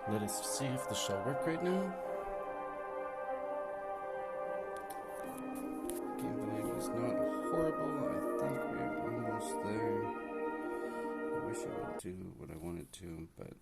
Let us see if this shall work right now. Game volume is not horrible. I think we're almost there. I wish it would do what I wanted to, but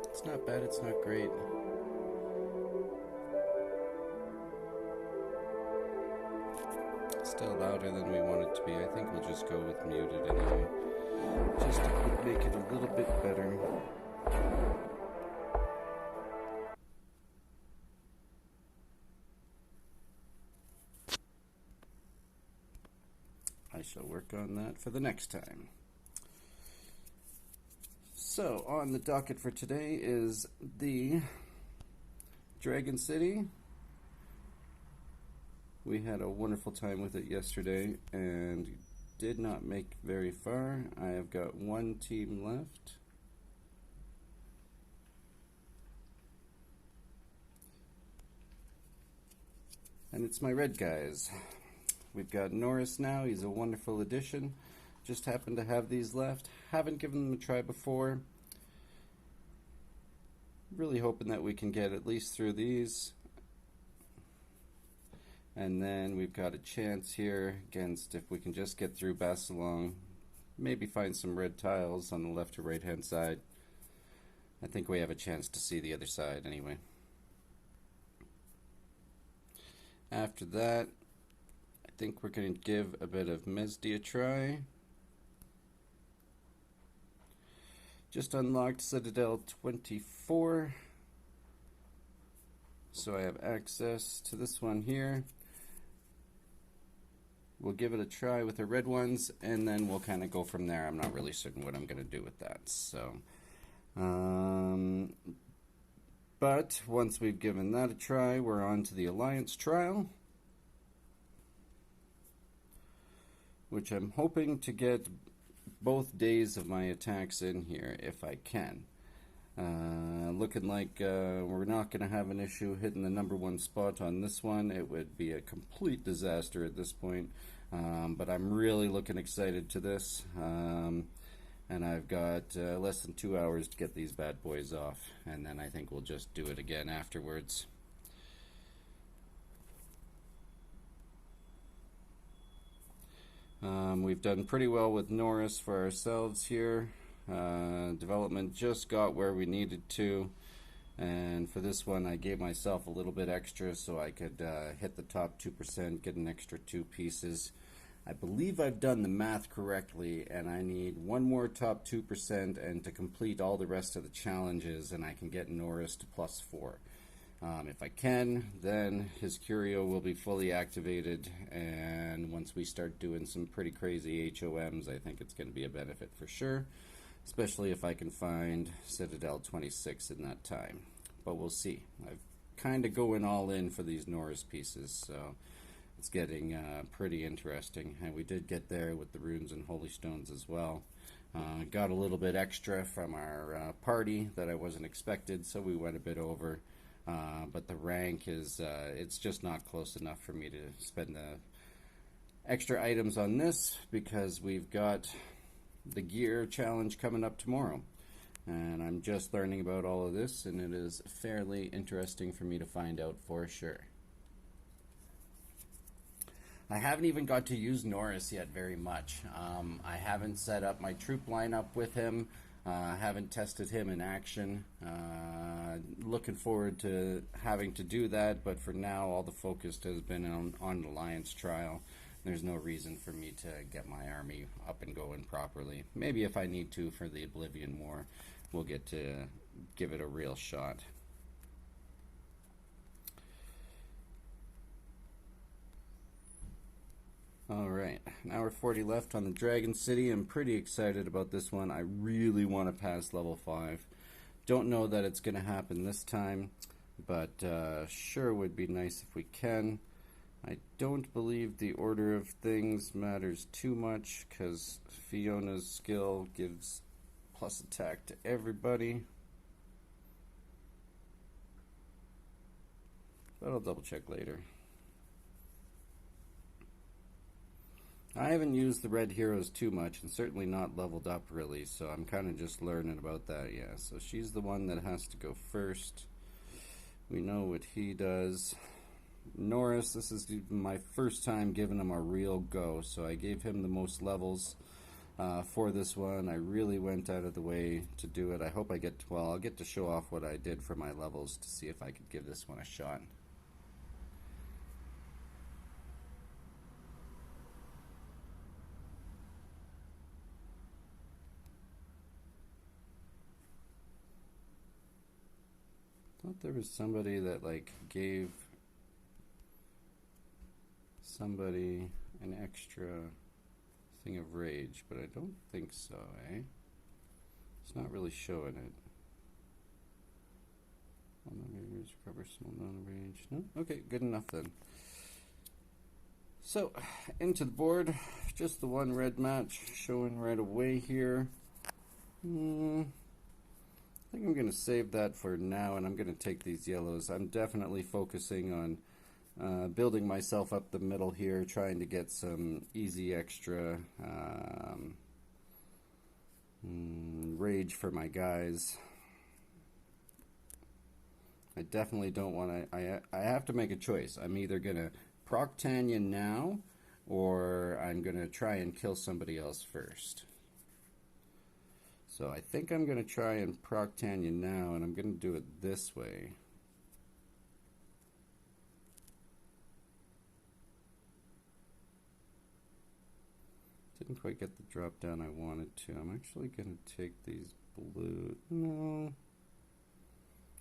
it's not bad, it's not great. Still louder than we want it to be. I think we'll just go with muted anyway. Just to make it a little bit better. I shall work on that for the next time. So, on the docket for today is the Dragon City. We had a wonderful time with it yesterday and did not make very far. I have got one team left. And it's my red guys. We've got Norris now. He's a wonderful addition. Just happened to have these left. Haven't given them a try before. Really hoping that we can get at least through these. And then we've got a chance here against if we can just get through Basilong. Maybe find some red tiles on the left or right hand side. I think we have a chance to see the other side anyway. After that, I think we're going to give a bit of Mesdi a try. Just unlocked Citadel 24. So I have access to this one here. We'll give it a try with the red ones, and then we'll kind of go from there. I'm not really certain what I'm going to do with that. So, but once we've given that a try, we're on to the Alliance trial, which I'm hoping to get both days of my attacks in here if I can. Looking like we're not going to have an issue hitting the #1 spot on this one. It would be a complete disaster at this point, but I'm really looking excited to this. And I've got less than 2 hours to get these bad boys off, and then I think we'll just do it again afterwards. We've done pretty well with Norris for ourselves here. Development just got where we needed to, and for this one I gave myself a little bit extra so I could hit the top 2%, get an extra 2 pieces. I believe I've done the math correctly, and I need one more top 2% and to complete all the rest of the challenges, and I can get Norris to +4. If I can, then his Curio will be fully activated, and once we start doing some pretty crazy HOMs, I think it's going to be a benefit for sure, especially if I can find Citadel 26 in that time. But we'll see. I've kind of going all in for these Norris pieces, so it's getting pretty interesting. And we did get there with the runes and holy stones as well. Got a little bit extra from our party that I wasn't expected, so we went a bit over. But the rank is, it's just not close enough for me to spend the extra items on this, because we've got the gear challenge coming up tomorrow. And I'm just learning about all of this, and it is fairly interesting for me to find out for sure. I haven't even got to use Norris yet very much. I haven't set up my troop lineup with him. Haven't tested him in action. Looking forward to having to do that, but for now all the focus has been on the Alliance trial. There's no reason for me to get my army up and going properly. Maybe if I need to for the Oblivion War, we'll get to give it a real shot. Alright, an hour 40 left on the Dragon City. I'm pretty excited about this one. I really want to pass level 5. Don't know that it's going to happen this time, but sure would be nice if we can. I don't believe the order of things matters too much because Fiona's skill gives plus attack to everybody. But I'll double check later. I haven't used the red heroes too much and certainly not leveled up really, so I'm kind of just learning about that, yeah. So she's the one that has to go first. We know what he does. Norris, this is my first time giving him a real go, so I gave him the most levels for this one. I really went out of the way to do it. I hope I get to, well, I'll get to show off what I did for my levels to see if I could give this one a shot. I thought there was somebody that like gave somebody an extra thing of rage, but I don't think so, eh? It's not really showing it. Recover small amount of rage. No? Okay, good enough then. So, into the board, just the one red match showing right away here. I think I'm going to save that for now, and I'm going to take these yellows. I'm definitely focusing on building myself up the middle here, trying to get some easy extra rage for my guys. I definitely don't want to, I have to make a choice. I'm either going to proc Tanya now, or I'm going to try and kill somebody else first. So I think I'm going to try and proc Tanya now, and I'm going to do it this way. Didn't quite get the drop down I wanted to. I'm actually going to take these blue. No.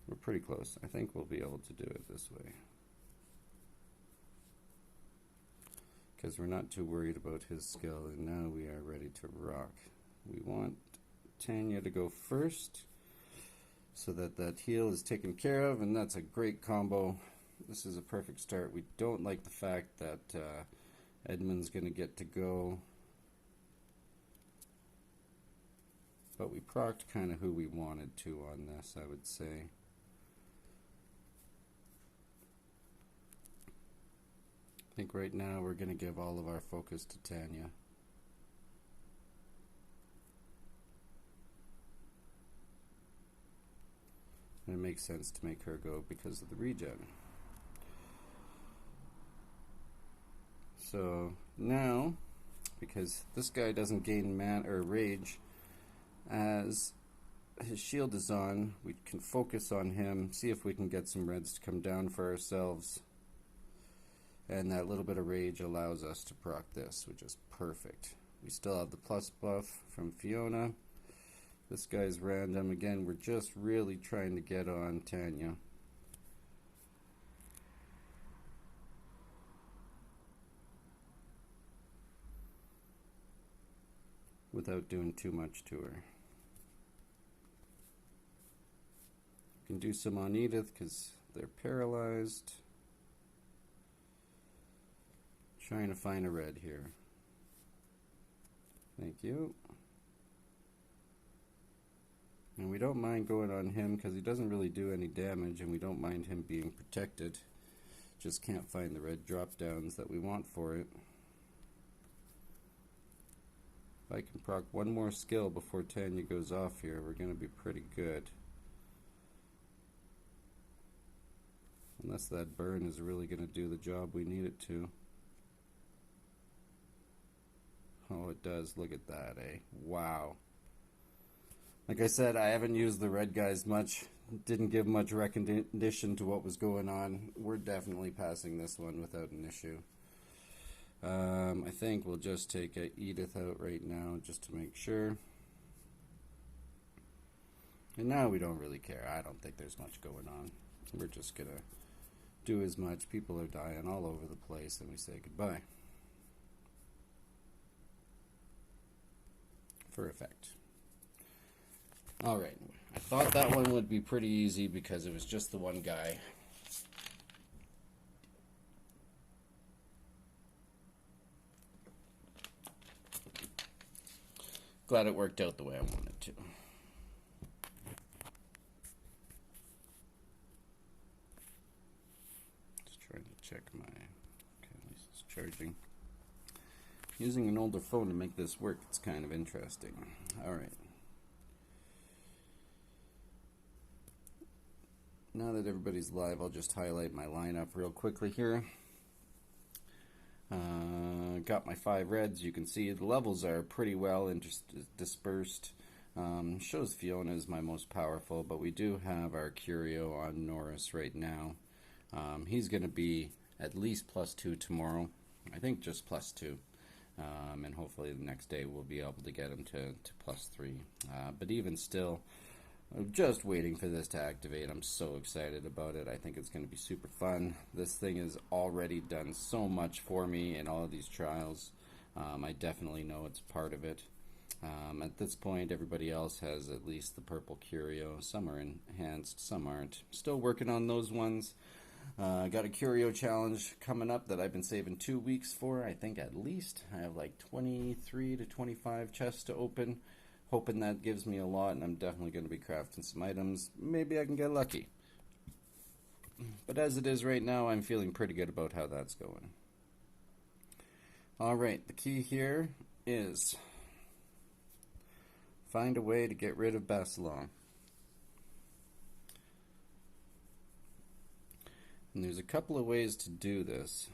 We're pretty close. I think we'll be able to do it this way. Because we're not too worried about his skill, and now we are ready to rock. We want Tanya to go first so that that heal is taken care of, and that's a great combo. This is a perfect start. We don't like the fact that Edmund's going to get to go, but we procced kind of who we wanted to on this, I would say. I think right now we're going to give all of our focus to Tanya. And it makes sense to make her go because of the regen. So now, because this guy doesn't gain man or rage as his shield is on, we can focus on him, see if we can get some reds to come down for ourselves. And that little bit of rage allows us to proc this, which is perfect. We still have the plus buff from Fiona. This guy's random. Again, we're just really trying to get on Tanya. Without doing too much to her. You can do some on Edith because they're paralyzed. Trying to find a red here. Thank you. And we don't mind going on him because he doesn't really do any damage, and we don't mind him being protected. Just can't find the red drop downs that we want for it. If I can proc one more skill before Tanya goes off here, we're going to be pretty good. Unless that burn is really going to do the job we need it to. Oh, it does. Look at that, eh? Wow. Like I said, I haven't used the red guys much. Didn't give much recognition to what was going on. We're definitely passing this one without an issue. I think we'll just take Edith out right now just to make sure. And now we don't really care. I don't think there's much going on. We're just going to do as much. People are dying all over the place, and we say goodbye. For effect. Alright, I thought that one would be pretty easy because it was just the one guy. Glad it worked out the way I wanted to. Just trying to check my... Okay, at least it's charging. Using an older phone to make this work, it's kind of interesting. Alright. Now that everybody's live, I'll just highlight my lineup real quickly here. Got my 5 reds. You can see the levels are pretty well dispersed. Shows Fiona is my most powerful, but we do have our Curio on Norris right now. He's going to be at least +2 tomorrow. I think just +2. And hopefully the next day we'll be able to get him to +3. But even still, I'm just waiting for this to activate. I'm so excited about it. I think it's going to be super fun. This thing has already done so much for me in all of these trials. I definitely know it's part of it. At this point, everybody else has at least the purple Curio. Some are enhanced, some aren't. Still working on those ones. Got a Curio challenge coming up that I've been saving 2 weeks for. I think at least I have like 23 to 25 chests to open. Hoping that gives me a lot, and I'm definitely going to be crafting some items. Maybe I can get lucky. But as it is right now, I'm feeling pretty good about how that's going. Alright, the key here is find a way to get rid of Basilong. And there's a couple of ways to do this.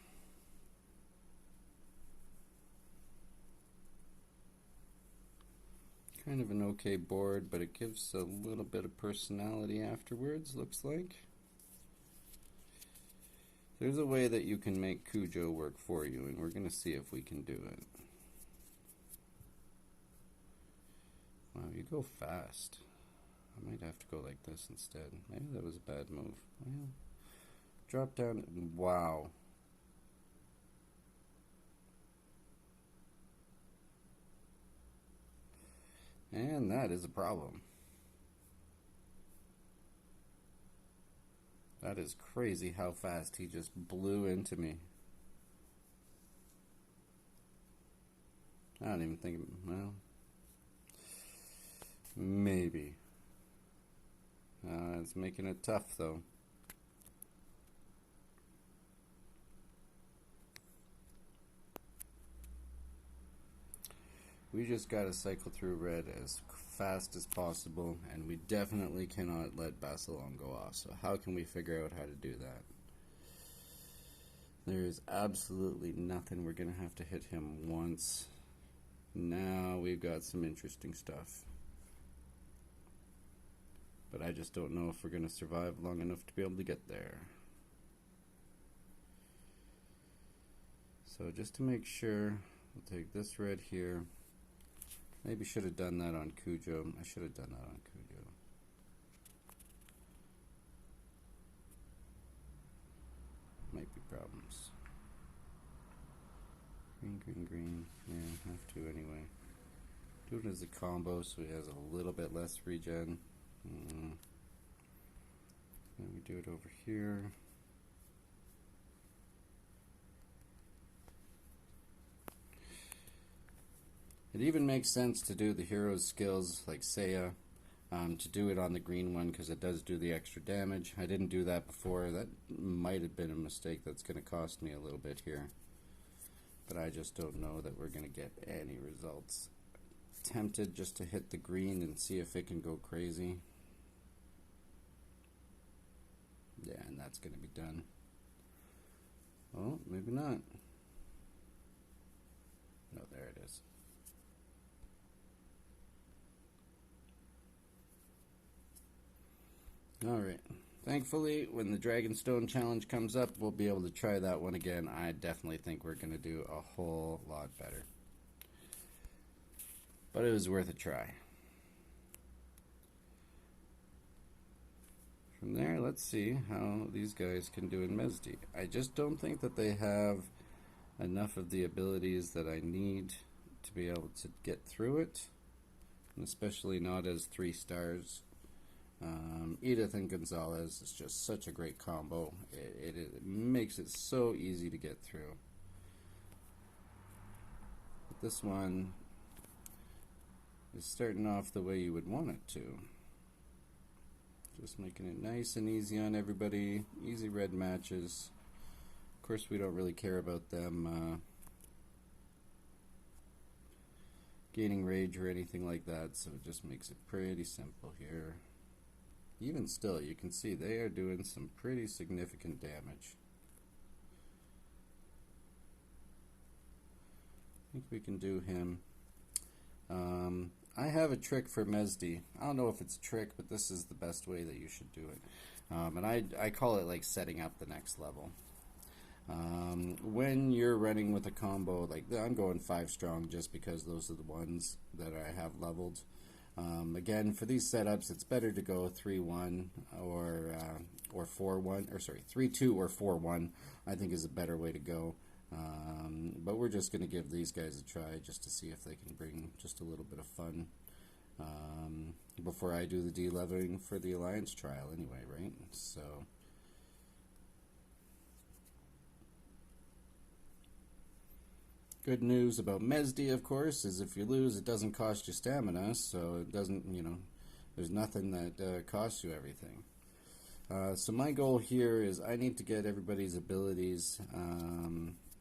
Kind of an okay board, but it gives a little bit of personality afterwards, looks like. There's a way that you can make Cujo work for you, and we're going to see if we can do it. Wow, you go fast. I might have to go like this instead. Maybe that was a bad move. Well, drop down. Wow. And that is a problem. That is crazy how fast he just blew into me. I don't even think, well, maybe. It's making it tough though. We just got to cycle through red as fast as possible, and we definitely cannot let Basilong go off. So how can we figure out how to do that? There is absolutely nothing. We're going to have to hit him once. Now we've got some interesting stuff. But I just don't know if we're going to survive long enough to be able to get there. So just to make sure, we'll take this red here. Maybe should have done that on Cujo. I should have done that on Cujo. Might be problems. Green, green, green. Yeah, have to anyway. Do it as a combo so he has a little bit less regen. Then we do it over here. It even makes sense to do the hero's skills like Seiya, to do it on the green one because it does do the extra damage. I didn't do that before. That might have been a mistake that's going to cost me a little bit here. But I just don't know that we're going to get any results. Tempted just to hit the green and see if it can go crazy. Yeah, and that's going to be done. Oh, maybe not. No, there it is. Alright, thankfully when the Dragonstone challenge comes up, we'll be able to try that one again. I definitely think we're going to do a whole lot better. But it was worth a try. From there, let's see how these guys can do in Mesdi. I just don't think that they have enough of the abilities that I need to be able to get through it. And especially not as 3 stars. Edith and Gonzalez is just such a great combo. It makes it so easy to get through. But this one, is starting off the way you would want it to. Just making it nice and easy on everybody. Easy red matches. Of course, we don't really care about them gaining rage or anything like that, so it just makes it pretty simple here. Even still, you can see they are doing some pretty significant damage. I think we can do him. I have a trick for Mezdi. I don't know if it's a trick, but this is the best way that you should do it. And I call it like setting up the next level. When you're running with a combo, like I'm going 5 strong just because those are the ones that I have leveled. Again, for these setups, it's better to go 3-1 or 4-1, or sorry, 3-2 or 4-1. I think is a better way to go. But we're just going to give these guys a try just to see if they can bring just a little bit of fun before I do the de-leveling for the Alliance trial anyway, right? So good news about Mezdi, of course, is if you lose, it doesn't cost you stamina, so it doesn't, there's nothing that costs you everything. So my goal here is I need to get everybody's abilities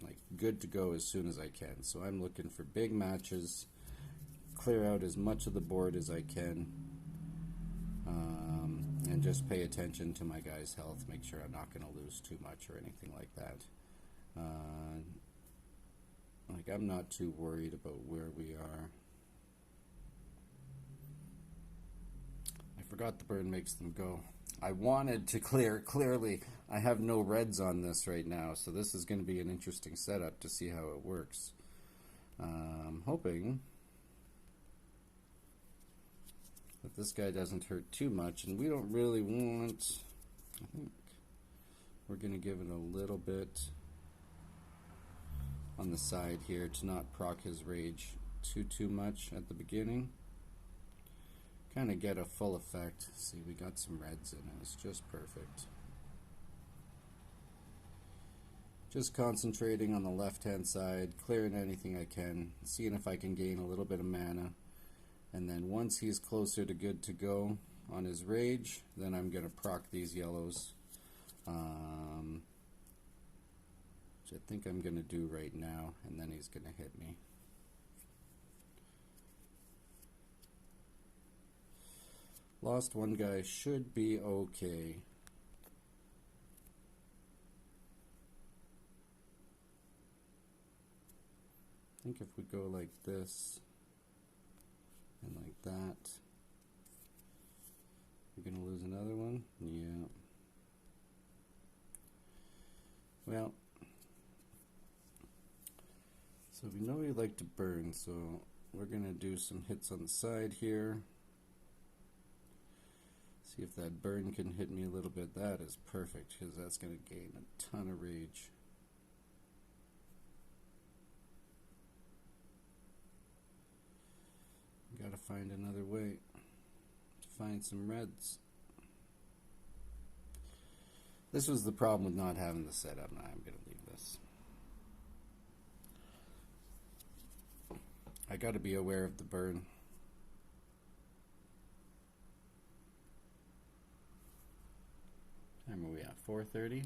like good to go as soon as I can. So I'm looking for big matches, clear out as much of the board as I can, and just pay attention to my guys' health, make sure I'm not going to lose too much or anything like that. Like I'm not too worried about where we are. I forgot the burn makes them go. I wanted to clear, clearly I have no reds on this right now, so this is going to be an interesting setup to see how it works. Hoping that this guy doesn't hurt too much, and we don't really want, I think we're going to give it a little bit on the side here to not proc his rage too much at the beginning. Kind of get a full effect. See, we got some reds in it. It's just perfect. Just concentrating on the left-hand side, clearing anything I can, seeing if I can gain a little bit of mana. And then once he's closer to good to go on his rage, then I'm going to proc these yellows. Which I think I'm going to do right now, and then he's going to hit me. Lost one guy, should be okay. I think if we go like this and like that, we're going to lose another one. Yeah. Well, so we know we like to burn, so we're going to do some hits on the side here. See if that burn can hit me a little bit. That is perfect, because that's going to gain a ton of rage. Gotta find another way to find some reds. This was the problem with not having the setup. Now I'm going to leave this. I got to be aware of the burn. Time are we at? 4:30.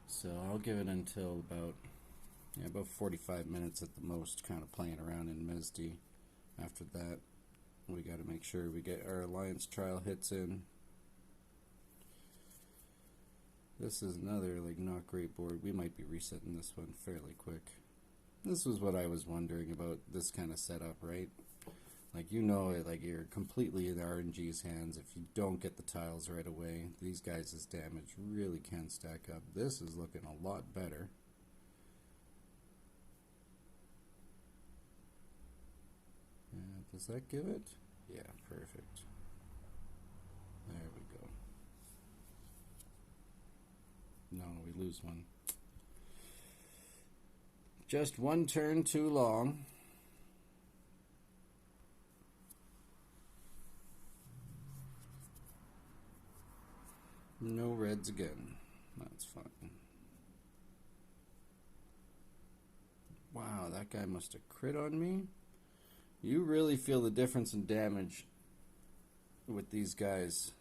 So I'll give it until about 45 minutes at the most, kind of playing around in Mezdi. After that, we got to make sure we get our Alliance trial hits in. This is another not great board. We might be resetting this one fairly quick. This was what I was wondering about this kind of setup, right? You're completely in RNG's hands if you don't get the tiles right away. These guys' damage really can stack up. This is looking a lot better. Does that give it? Yeah, perfect. There we go. No, we lose one. Just one turn too long. No reds again. That's fine. Wow, that guy must have crit on me. You really feel the difference in damage with these guys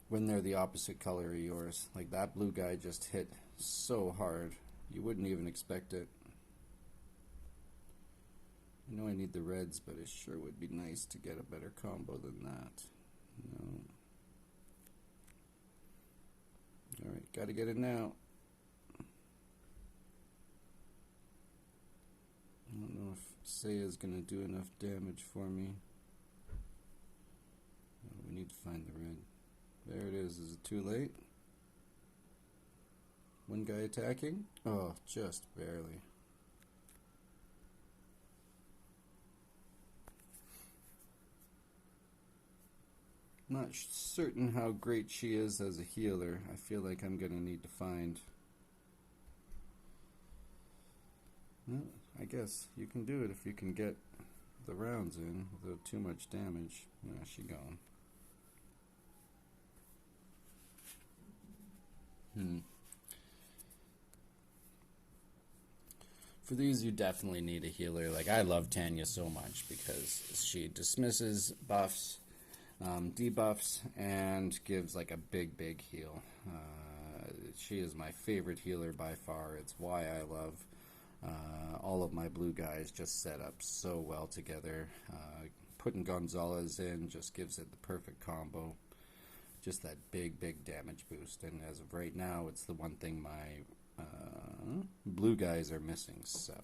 when they're the opposite color of yours. Like that blue guy just hit so hard. You wouldn't even expect it. I know I need the reds, but it sure would be nice to get a better combo than that. No. Alright, gotta get it now. I don't know if Seiya's gonna do enough damage for me. Oh, we need to find the red. There it is. Is it too late? One guy attacking? Oh, just barely. Not certain how great she is as a healer. I feel like I'm gonna need to find... Well, I guess you can do it if you can get the rounds in without too much damage. Yeah, she gone. For these, you definitely need a healer. Like, I love Tanya so much because she dismisses buffs, debuffs, and gives like a big heal. She is my favorite healer by far. It's why I love all of my blue guys just set up so well together. Putting Gonzalez in just gives it the perfect combo. Just that big damage boost. And as of right now, it's the one thing my blue guys are missing. So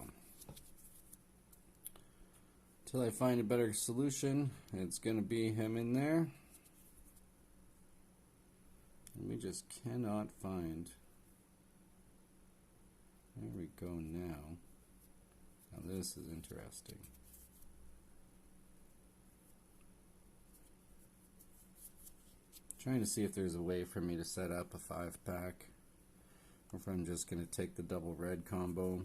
till I find a better solution, it's gonna be him in there, and we just cannot find. There we go. Now this is interesting. Trying to see if there's a way for me to set up a 5-pack, or if I'm just going to take the double red combo.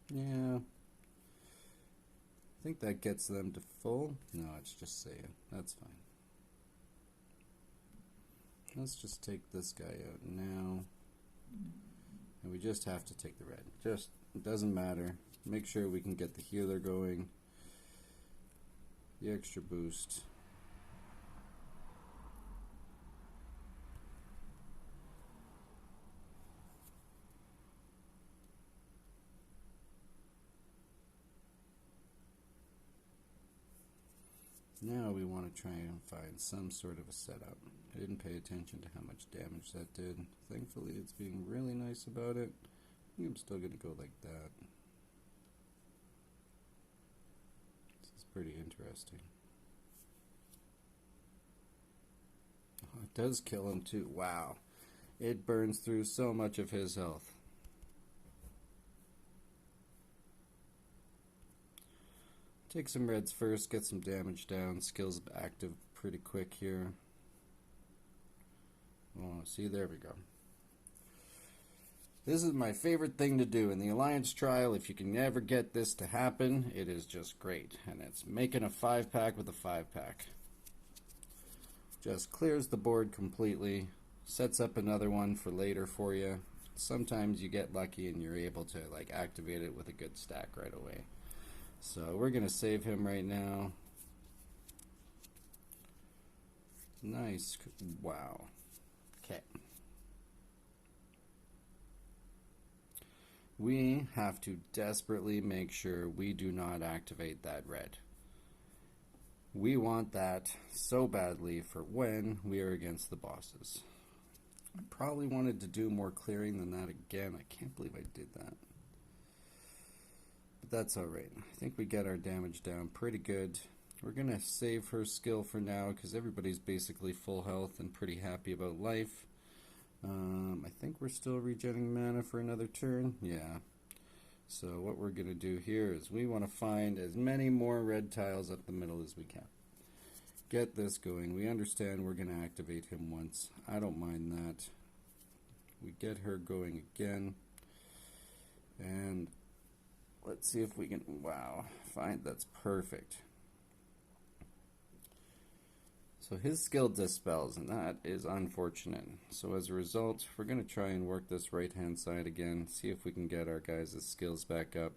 Yeah. I think that gets them to full. No, it's just Seiya. That's fine. Let's just take this guy out now. And we just have to take the red. Just, it doesn't matter. Make sure we can get the healer going. The extra boost. Now we want to try and find some sort of a setup. I didn't pay attention to how much damage that did. Thankfully, it's being really nice about it. I think I'm still going to go like that. This is pretty interesting. Oh, it does kill him too. Wow. It burns through so much of his health. Take some reds first, get some damage down. Skills active pretty quick here. Oh, see, there we go. This is my favorite thing to do in the Alliance trial. If you can ever get this to happen, it is just great. And it's making a 5-pack with a 5-pack. Just clears the board completely. Sets up another one for later for you. Sometimes you get lucky and you're able to like activate it with a good stack right away. So we're going to save him right now. Nice. Wow. Okay. We have to desperately make sure we do not activate that red. We want that so badly for when we are against the bosses. I probably wanted to do more clearing than that again. I can't believe I did that. But that's alright. I think we get our damage down pretty good. We're going to save her skill for now because everybody's basically full health and pretty happy about life. I think we're still regenerating mana for another turn. Yeah. So what we're going to do here is we want to find as many more red tiles up the middle as we can. Get this going. We understand we're going to activate him once. I don't mind that. We get her going again. And let's see if we can, wow, find, that's perfect. So his skill dispels, and that is unfortunate. So as a result, we're going to try and work this right-hand side again, see if we can get our guys' skills back up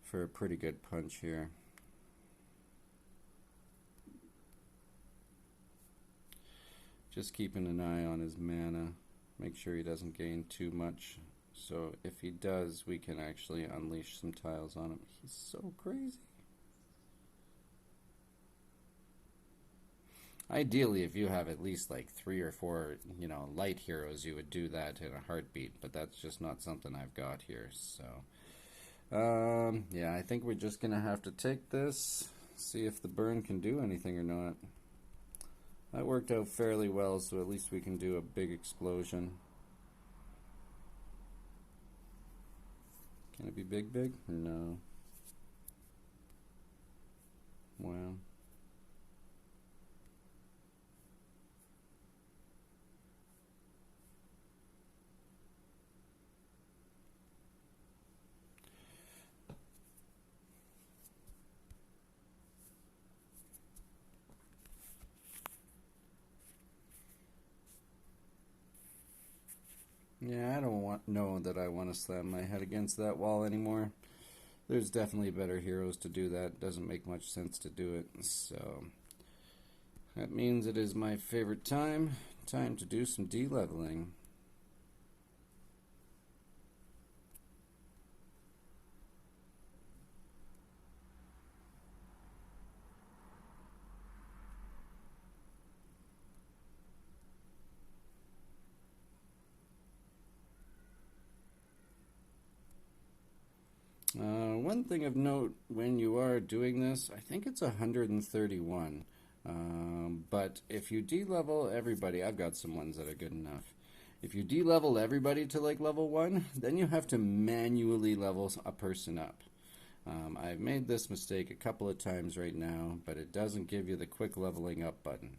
for a pretty good punch here. Just keeping an eye on his mana, make sure he doesn't gain too much. So if he does, we can actually unleash some tiles on him. He's so crazy. Ideally, if you have at least like 3 or 4, light heroes, you would do that in a heartbeat, but that's just not something I've got here. So, yeah, I think we're just gonna have to take this, see if the burn can do anything or not. That worked out fairly well, so at least we can do a big explosion. Can it be big? No. Wow. Yeah, I don't know that I want to slam my head against that wall anymore. There's definitely better heroes to do that. Doesn't make much sense to do it. So that means it is my favorite time to do some de-leveling. One thing of note when you are doing this, I think it's 131. But if you de-level everybody, I've got some ones that are good enough. If you de-level everybody to like level 1, then you have to manually level a person up. I've made this mistake a couple of times right now, but it doesn't give you the quick leveling up button.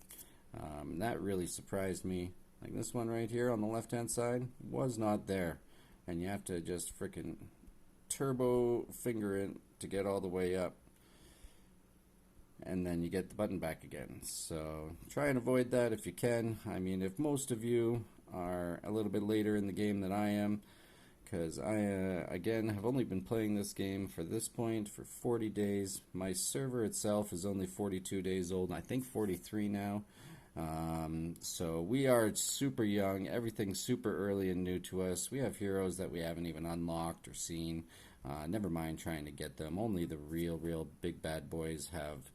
That really surprised me. Like this one right here on the left-hand side was not there. And you have to just freaking turbo finger it to get all the way up, and then you get the button back again. So try and avoid that if you can. I mean, if most of you are a little bit later in the game than I am, because I again have only been playing this game for this point for 40 days. My server itself is only 42 days old, I think 43 now. So we are super young, everything's super early and new to us. We have heroes that we haven't even unlocked or seen. Never mind trying to get them. Only the real big bad boys have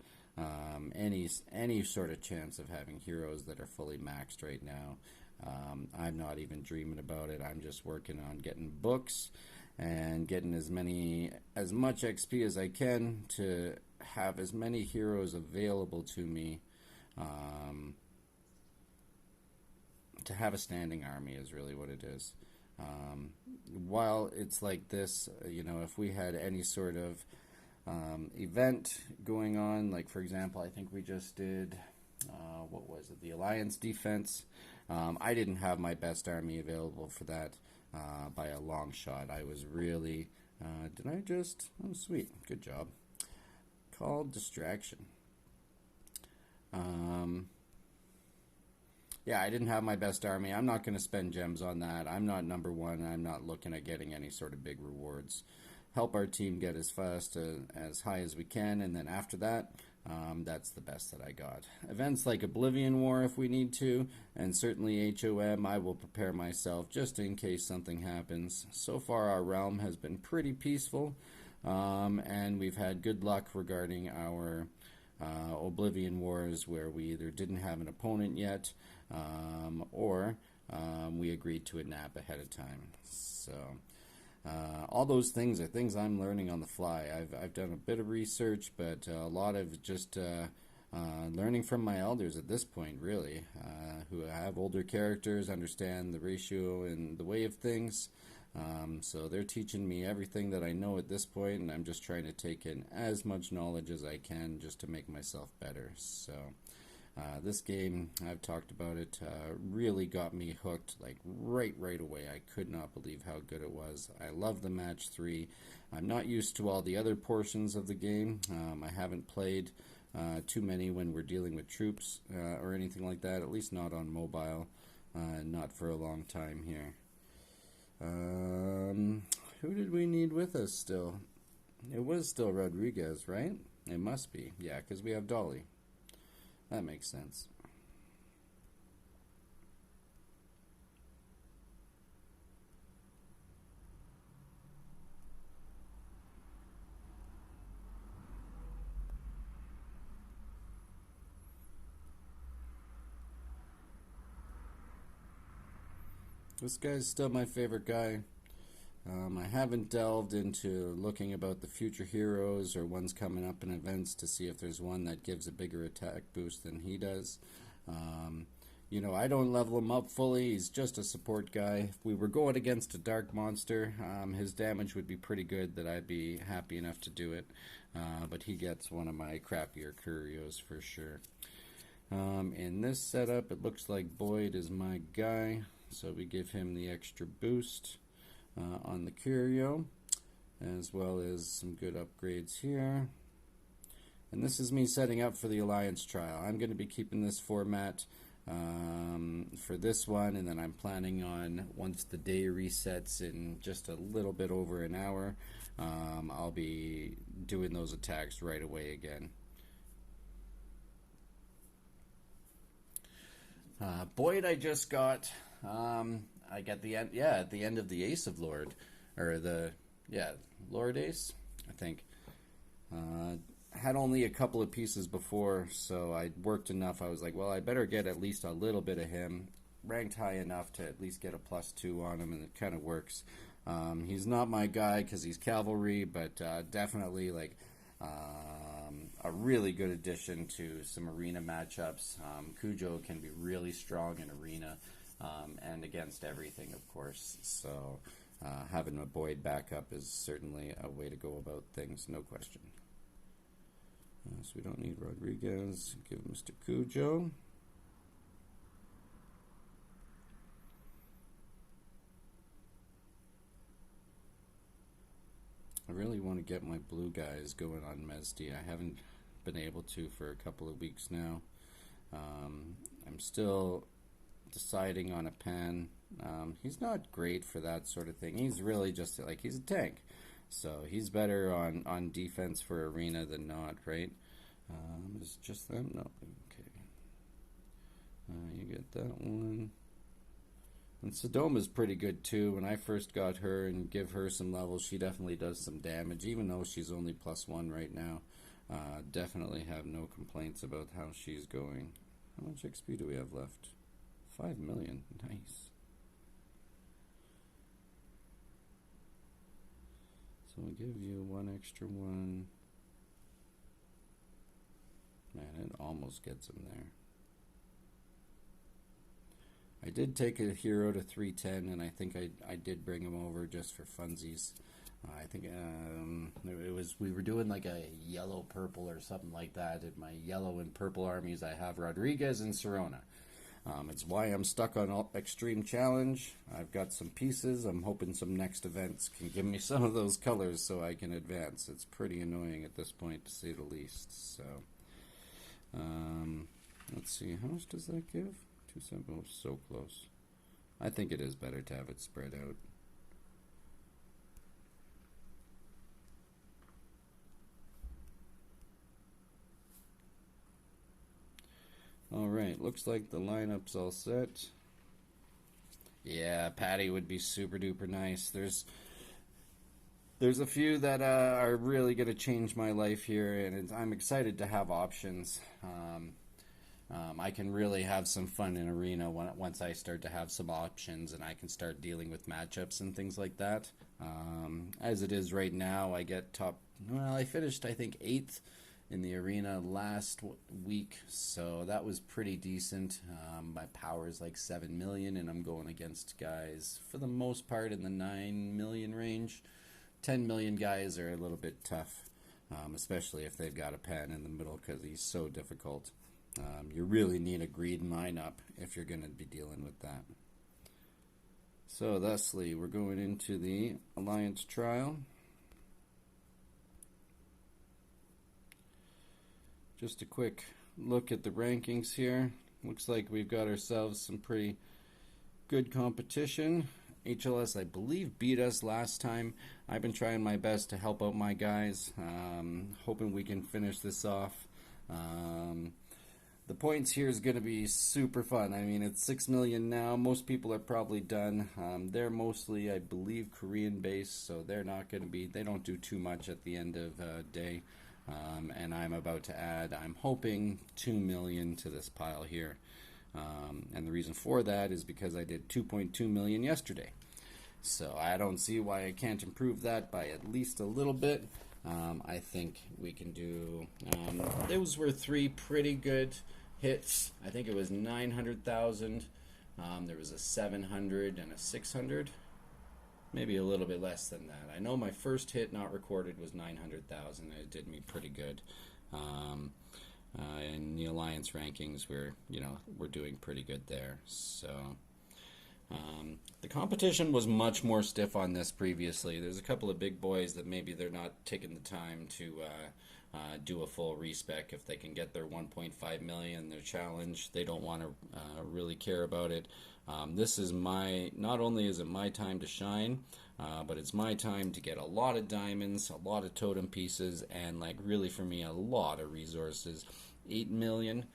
any sort of chance of having heroes that are fully maxed right now. I'm not even dreaming about it. I'm just working on getting books and getting as much XP as I can to have as many heroes available to me. To have a standing army is really what it is. While it's like this, if we had any sort of event going on, like for example, I think we just did, what was it, the Alliance Defense. I didn't have my best army available for that by a long shot. I was really, oh sweet, good job. Called Distraction. Yeah, I didn't have my best army. I'm not going to spend gems on that. I'm not number 1. I'm not looking at getting any sort of big rewards. Help our team get as fast, as high as we can, and then after that, that's the best that I got. Events like Oblivion War if we need to, and certainly HOM, I will prepare myself just in case something happens. So far, our realm has been pretty peaceful, and we've had good luck regarding our Oblivion Wars where we either didn't have an opponent yet, or we agreed to a nap ahead of time. So all those things are things I'm learning on the fly. I've done a bit of research, but a lot of just learning from my elders at this point, really, who have older characters, understand the ratio and the way of things. So they're teaching me everything that I know at this point, and I'm just trying to take in as much knowledge as I can just to make myself better. So this game, I've talked about it, really got me hooked like right away. I could not believe how good it was. I love the match 3. I'm not used to all the other portions of the game. I haven't played too many when we're dealing with troops or anything like that, at least not on mobile, not for a long time here. Who did we need with us still? It was still Rodriguez, right? It must be, yeah, because we have Dolly. That makes sense. This guy's still my favorite guy. I haven't delved into looking about the future heroes or ones coming up in events to see if there's one that gives a bigger attack boost than he does. I don't level him up fully. He's just a support guy. If we were going against a dark monster, his damage would be pretty good that I'd be happy enough to do it. But he gets one of my crappier Curios for sure. In this setup, it looks like Boyd is my guy. So we give him the extra boost on the Curio, as well as some good upgrades here. And this is me setting up for the Alliance trial. I'm going to be keeping this format for this one, and then I'm planning on, once the day resets in just a little bit over an hour, I'll be doing those attacks right away again. Boyd I just got. I got the end, at the end of the Ace of Lord, or Lord Ace, I think. Had only a couple of pieces before, so I worked enough. I was like, well, I better get at least a little bit of him, ranked high enough to at least get a +2 on him, and it kind of works. He's not my guy because he's cavalry, but definitely like a really good addition to some arena matchups. Cujo can be really strong in arena. And against everything, of course. So having a Boyd backup is certainly a way to go about things, no question. So we don't need Rodriguez. Give Mr. Cujo. I really want to get my blue guys going on Mesdi. I haven't been able to for a couple of weeks now. I'm still deciding on a pen. He's not great for that sort of thing. He's really just like, he's a tank. So he's better on defense for arena than not, right? Is it just them? No. Okay. You get that one. And Sodoma's pretty good too. When I first got her and give her some levels, she definitely does some damage, even though she's only +1 right now. Definitely have no complaints about how she's going. How much XP do we have left? 5 million. Nice. So we'll give you one extra one. Man, it almost gets him there. I did take a hero to 310, and I think I did bring him over just for funsies. I think it was, we were doing like a yellow purple or something like that. In my yellow and purple armies, I have Rodriguez and Sirona. It's why I'm stuck on Extreme Challenge. I've got some pieces. I'm hoping some next events can give me some of those colors so I can advance. It's pretty annoying at this point, to say the least. So, let's see. How much does that give? 270. Oh, so close. I think it is better to have it spread out. Alright, looks like the lineup's all set. Yeah, Patty would be super duper nice. There's a few that are really going to change my life here, and I'm excited to have options. I can really have some fun in arena once I start to have some options and I can start dealing with matchups and things like that. As it is right now, I get I finished I think 8th in the arena last week, so that was pretty decent. My power is like 7 million, and I'm going against guys for the most part in the 9 million range. 10 million guys are a little bit tough, especially if they've got a pen in the middle, because he's so difficult. You really need a green lineup if you're going to be dealing with that. So thusly, we're going into the Alliance trial. just a quick look at the rankings here. Looks like we've got ourselves some pretty good competition. HLS, I believe, beat us last time. I've been trying my best to help out my guys, hoping we can finish this off. The points here is going to be super fun. I mean, it's 6 million now. Most people are probably done. They're mostly, I believe, Korean based, so they're not going to be, they don't do too much at the end of day. And I'm about to add, I'm hoping, 2 million to this pile here. And the reason for that is because I did 2.2 million yesterday. So I don't see why I can't improve that by at least a little bit. I think we can do, those were 3 pretty good hits. I think it was 900,000. There was a 700 and a 600. Maybe a little bit less than that. I know my first hit not recorded was 900,000. It did me pretty good. In the Alliance rankings, we're doing pretty good there. So the competition was much more stiff on this previously. There's a couple of big boys that maybe they're not taking the time to do a full respec. If they can get their 1.5 million, their challenge, they don't want to really care about it. This is not only is it my time to shine, but it's my time to get a lot of diamonds, a lot of totem pieces, and like really for me a lot of resources. 8 million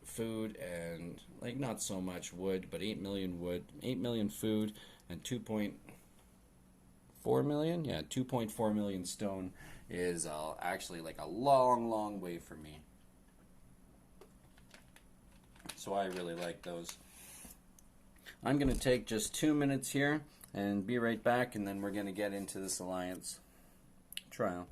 food and like not so much wood, but 8 million wood, 8 million food, and 2.4 million. Yeah, 2.4 million stone is actually like a long way for me. So I really like those. I'm going to take just 2 minutes here and be right back, and then we're going to get into this Alliance trial.